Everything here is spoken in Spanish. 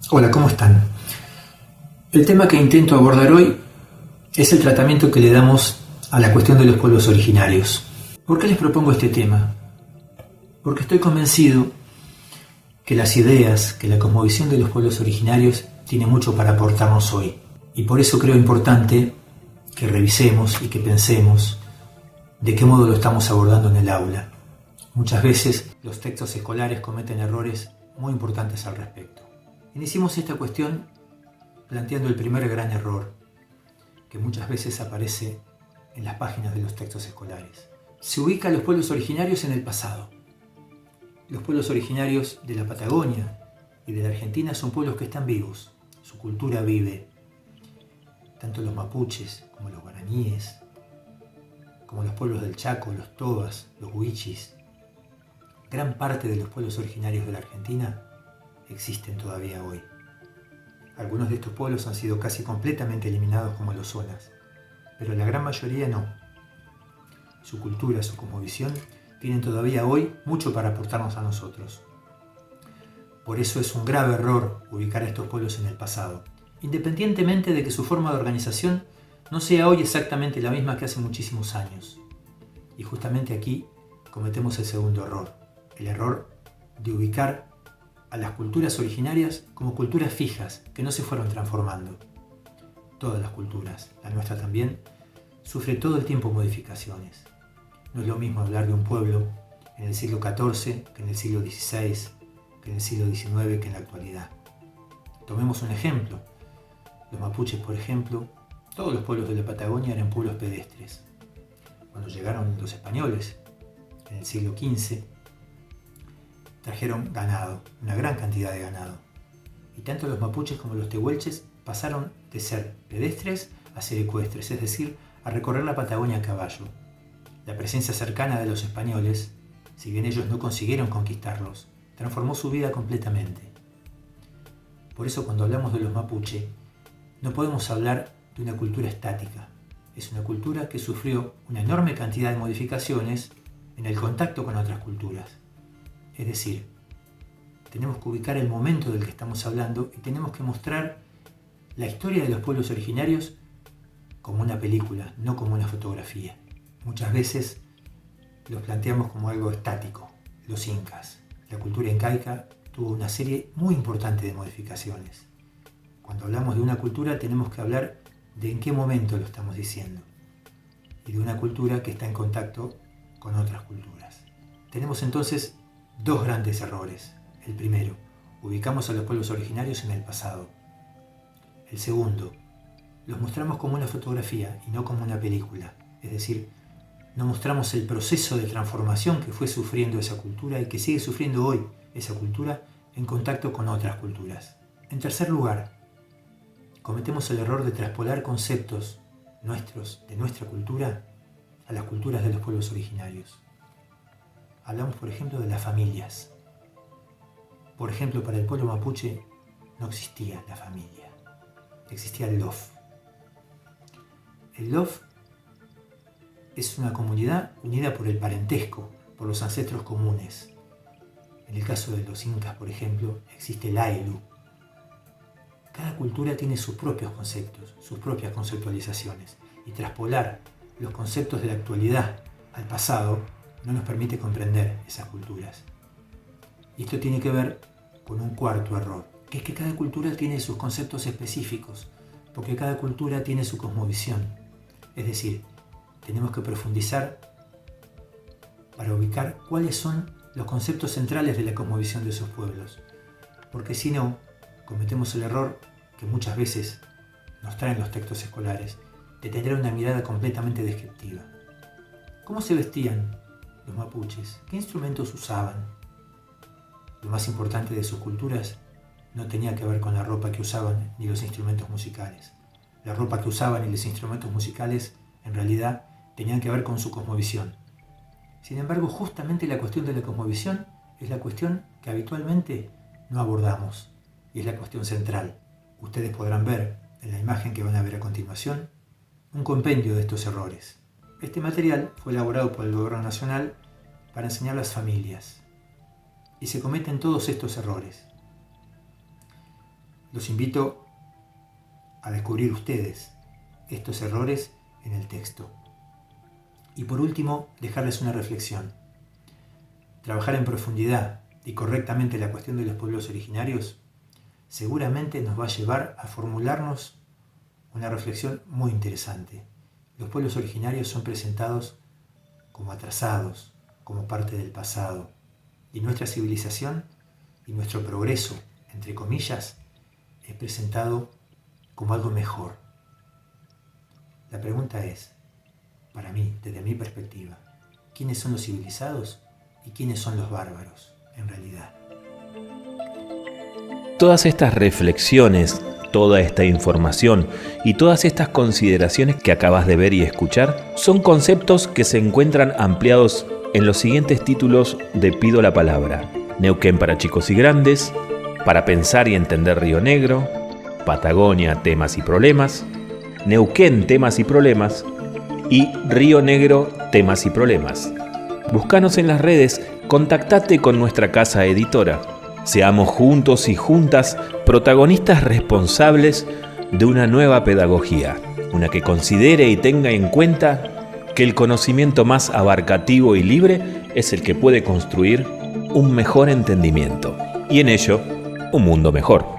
Hola, ¿cómo están? El tema que intento abordar hoy es el tratamiento que le damos a la cuestión de los pueblos originarios. ¿Por qué les propongo este tema? Porque estoy convencido que las ideas, que la cosmovisión de los pueblos originarios tiene mucho para aportarnos hoy. Y por eso creo importante que revisemos y que pensemos de qué modo lo estamos abordando en el aula. Muchas veces los textos escolares cometen errores muy importantes al respecto. Iniciemos esta cuestión planteando el primer gran error que muchas veces aparece en las páginas de los textos escolares. Se ubica a los pueblos originarios en el pasado. Los pueblos originarios de la Patagonia y de la Argentina son pueblos que están vivos, su cultura vive. Tanto los mapuches como los guaraníes, como los pueblos del Chaco, los tobas, los huichis. Gran parte de los pueblos originarios de la Argentina existen todavía hoy. Algunos de estos pueblos han sido casi completamente eliminados como los zonas, pero la gran mayoría no. Su cultura, su cosmovisión, tienen todavía hoy mucho para aportarnos a nosotros. Por eso es un grave error ubicar a estos pueblos en el pasado, independientemente de que su forma de organización no sea hoy exactamente la misma que hace muchísimos años. Y justamente aquí cometemos el segundo error, el error de ubicar a las culturas originarias como culturas fijas que no se fueron transformando. Todas las culturas, la nuestra también, sufre todo el tiempo modificaciones. No es lo mismo hablar de un pueblo en el siglo XIV que en el siglo XVI, que en el siglo XIX, que en la actualidad. Tomemos un ejemplo. Los mapuches, por ejemplo, todos los pueblos de la Patagonia eran pueblos pedestres. Cuando llegaron los españoles, en el siglo XV, trajeron ganado, una gran cantidad de ganado. Y tanto los mapuches como los tehuelches pasaron de ser pedestres a ser ecuestres, es decir, a recorrer la Patagonia a caballo. La presencia cercana de los españoles, si bien ellos no consiguieron conquistarlos, transformó su vida completamente. Por eso cuando hablamos de los mapuche, no podemos hablar de una cultura estática. Es una cultura que sufrió una enorme cantidad de modificaciones en el contacto con otras culturas. Es decir, tenemos que ubicar el momento del que estamos hablando y tenemos que mostrar la historia de los pueblos originarios como una película, no como una fotografía. Muchas veces los planteamos como algo estático. Los incas, la cultura incaica tuvo una serie muy importante de modificaciones. Cuando hablamos de una cultura tenemos que hablar de en qué momento lo estamos diciendo y de una cultura que está en contacto con otras culturas. Tenemos entonces dos grandes errores. El primero, ubicamos a los pueblos originarios en el pasado. El segundo, los mostramos como una fotografía y no como una película. Es decir, no mostramos el proceso de transformación que fue sufriendo esa cultura y que sigue sufriendo hoy esa cultura en contacto con otras culturas. En tercer lugar, cometemos el error de traspolar conceptos nuestros, de nuestra cultura, a las culturas de los pueblos originarios. Hablamos, por ejemplo, de las familias. Por ejemplo, para el pueblo mapuche no existía la familia, existía el lof. El lof es una comunidad unida por el parentesco, por los ancestros comunes. En el caso de los incas, por ejemplo, existe el ailu. Cada cultura tiene sus propios conceptos, sus propias conceptualizaciones, y traspolar los conceptos de la actualidad al pasado no nos permite comprender esas culturas. Y esto tiene que ver con un cuarto error, que es que cada cultura tiene sus conceptos específicos, porque cada cultura tiene su cosmovisión. Es decir, tenemos que profundizar para ubicar cuáles son los conceptos centrales de la cosmovisión de esos pueblos, porque si no, cometemos el error que muchas veces nos traen los textos escolares, de tener una mirada completamente descriptiva. ¿Cómo se vestían los mapuches? ¿Qué instrumentos usaban? Lo más importante de sus culturas no tenía que ver con la ropa que usaban ni los instrumentos musicales. La ropa que usaban y los instrumentos musicales en realidad tenían que ver con su cosmovisión. Sin embargo, justamente la cuestión de la cosmovisión es la cuestión que habitualmente no abordamos y es la cuestión central. Ustedes podrán ver en la imagen que van a ver a continuación un compendio de estos errores. Este material fue elaborado por el Gobierno Nacional para enseñar a las familias y se cometen todos estos errores. Los invito a descubrir ustedes estos errores en el texto. Y por último, dejarles una reflexión. Trabajar en profundidad y correctamente la cuestión de los pueblos originarios seguramente nos va a llevar a formularnos una reflexión muy interesante. Los pueblos originarios son presentados como atrasados, como parte del pasado, y nuestra civilización y nuestro progreso, entre comillas, es presentado como algo mejor. La pregunta es, para mí, desde mi perspectiva, ¿quiénes son los civilizados y quiénes son los bárbaros en realidad? Todas estas reflexiones, toda esta información y todas estas consideraciones que acabas de ver y escuchar son conceptos que se encuentran ampliados en los siguientes títulos de Pido la Palabra: Neuquén para chicos y grandes, Para pensar y entender Río Negro, Patagonia, temas y problemas, Neuquén, temas y problemas y Río Negro, temas y problemas. Búscanos en las redes, contactate con nuestra casa editora. Seamos juntos y juntas protagonistas responsables de una nueva pedagogía, una que considere y tenga en cuenta que el conocimiento más abarcativo y libre es el que puede construir un mejor entendimiento y en ello un mundo mejor.